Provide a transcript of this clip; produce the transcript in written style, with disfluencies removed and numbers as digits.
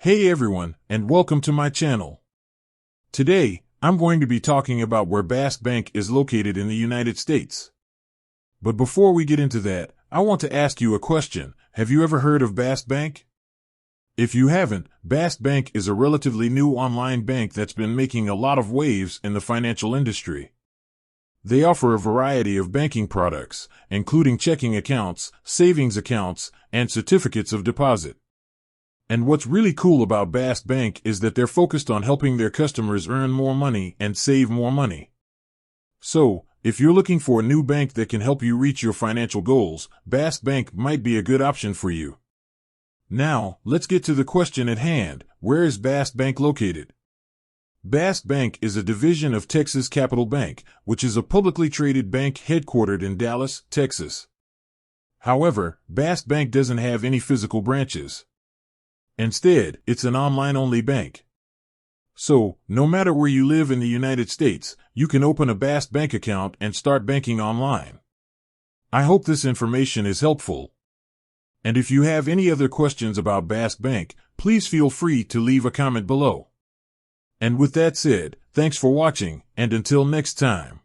Hey everyone, and welcome to my channel. Today, I'm going to be talking about where Bask Bank is located in the United States. But before we get into that, I want to ask you a question. Have you ever heard of Bask Bank? If you haven't, Bask Bank is a relatively new online bank that's been making a lot of waves in the financial industry. They offer a variety of banking products, including checking accounts, savings accounts, and certificates of deposit. And what's really cool about Bask Bank is that they're focused on helping their customers earn more money and save more money. So, if you're looking for a new bank that can help you reach your financial goals, Bask Bank might be a good option for you. Now, let's get to the question at hand. Where is Bask Bank located? Bask Bank is a division of Texas Capital Bank, which is a publicly traded bank headquartered in Dallas, Texas. However, Bask Bank doesn't have any physical branches. Instead, it's an online-only bank. So, no matter where you live in the United States, you can open a Bask Bank account and start banking online. I hope this information is helpful. And if you have any other questions about Bask Bank, please feel free to leave a comment below. And with that said, thanks for watching, and until next time.